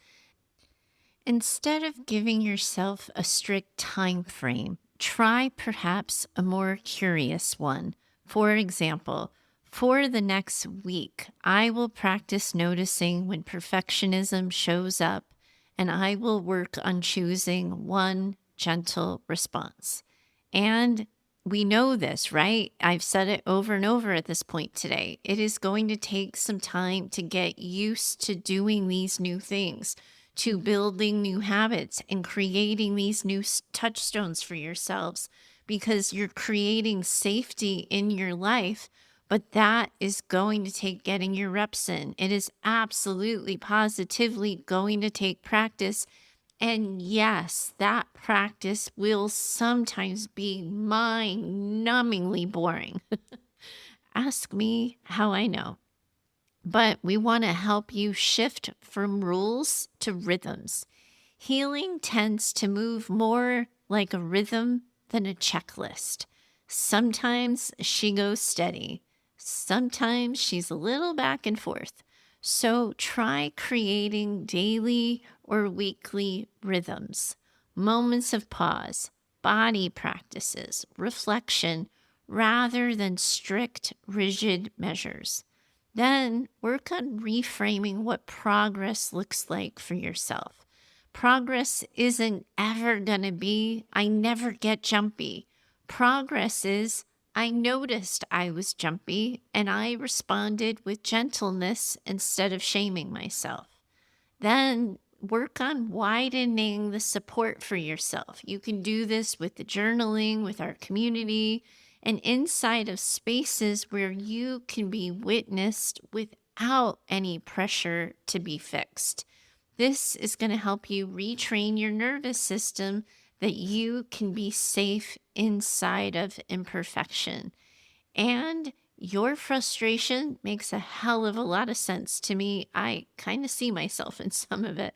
Instead of giving yourself a strict time frame, try perhaps a more curious one. For example, for the next week, I will practice noticing when perfectionism shows up, and I will work on choosing one gentle response. And we know this, right? I've said it over and over at this point today. It is going to take some time to get used to doing these new things, to building new habits and creating these new touchstones for yourselves, because you're creating safety in your life. But that is going to take getting your reps in. It is absolutely positively going to take practice. And yes, that practice will sometimes be mind-numbingly boring. Ask me how I know. But we want to help you shift from rules to rhythms. Healing tends to move more like a rhythm than a checklist. Sometimes she goes steady. Sometimes she's a little back and forth. So try creating daily or weekly rhythms, moments of pause, body practices, reflection, rather than strict, rigid measures. Then work on reframing what progress looks like for yourself. Progress isn't ever going to be, I never get jumpy. Progress is, I noticed I was jumpy and I responded with gentleness instead of shaming myself. Then work on widening the support for yourself. You can do this with the journaling, with our community, and inside of spaces where you can be witnessed without any pressure to be fixed. This is going to help you retrain your nervous system that you can be safe inside of imperfection. And your frustration makes a hell of a lot of sense to me. I kind of see myself in some of it.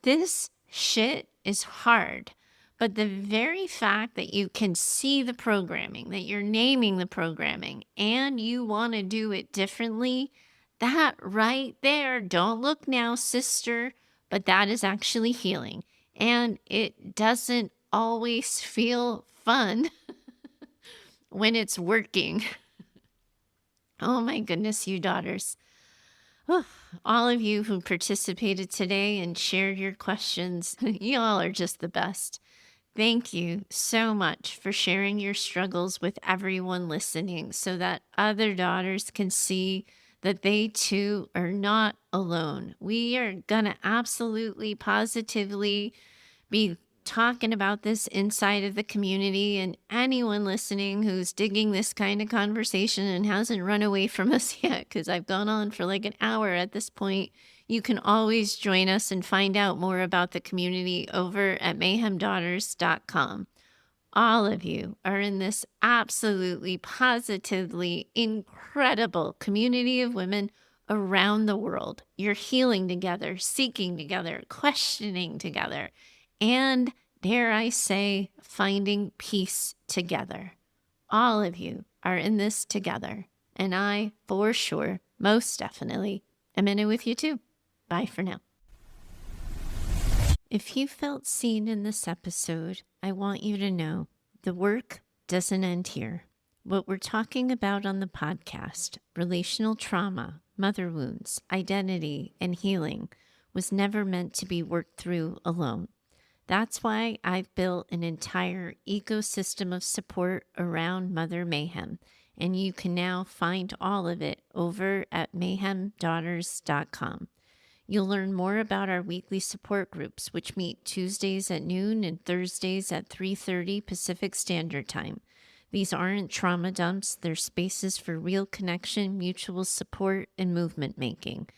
This shit is hard. But the very fact that you can see the programming, that you're naming the programming, and you want to do it differently, that right there, don't look now, sister, but that is actually healing. And it doesn't always feel fun when it's working. Oh my goodness, you daughters. Oh, all of you who participated today and shared your questions, you all are just the best. Thank you so much for sharing your struggles with everyone listening so that other daughters can see that they too are not alone. We are going to absolutely, positively be talking about this inside of the community, and anyone listening who's digging this kind of conversation and hasn't run away from us yet, because I've gone on for like an hour at this point, you can always join us and find out more about the community over at mayhemdaughters.com. All of you are in this absolutely, positively incredible community of women around the world. You're healing together, seeking together, questioning together, and dare I say, finding peace together. All of you are in this together, and I, for sure, most definitely, am in it with you too. Bye for now. If you felt seen in this episode, I want you to know the work doesn't end here. What we're talking about on the podcast, relational trauma, mother wounds, identity, and healing, was never meant to be worked through alone. That's why I've built an entire ecosystem of support around Mother Mayhem, and you can now find all of it over at mayhemdaughters.com. You'll learn more about our weekly support groups, which meet Tuesdays at noon and Thursdays at 3:30 Pacific Standard Time. These aren't trauma dumps, they're spaces for real connection, mutual support, and movement making.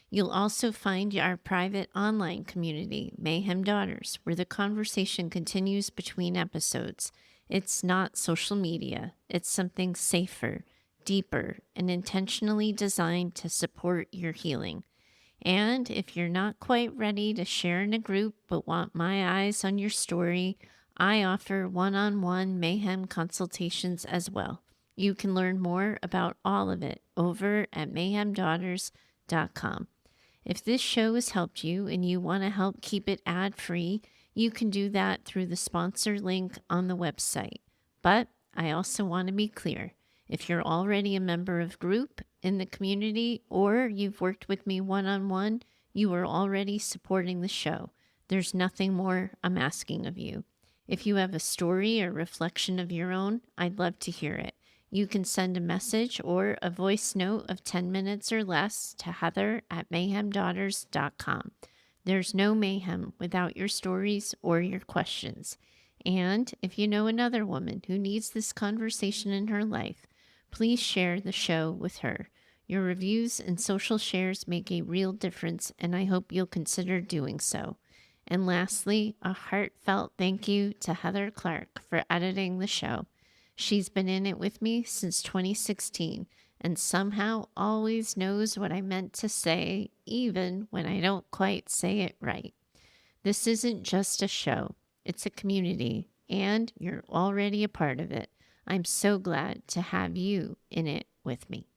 You'll also find our private online community, Mayhem Daughters, where the conversation continues between episodes. It's not social media, it's something safer, deeper, and intentionally designed to support your healing. And if you're not quite ready to share in a group but want my eyes on your story, I offer one-on-one Mayhem consultations as well. You can learn more about all of it over at mayhemdaughters.com. If this show has helped you and you want to help keep it ad-free, you can do that through the sponsor link on the website. But I also want to be clear. If you're already a member of group in the community or you've worked with me one-on-one, you are already supporting the show. There's nothing more I'm asking of you. If you have a story or reflection of your own, I'd love to hear it. You can send a message or a voice note of 10 minutes or less to Heather at mayhemdaughters.com. There's no mayhem without your stories or your questions. And if you know another woman who needs this conversation in her life, please share the show with her. Your reviews and social shares make a real difference, and I hope you'll consider doing so. And lastly, a heartfelt thank you to Heather Clark for editing the show. She's been in it with me since 2016 and somehow always knows what I meant to say, even when I don't quite say it right. This isn't just a show, it's a community, and you're already a part of it. I'm so glad to have you in it with me.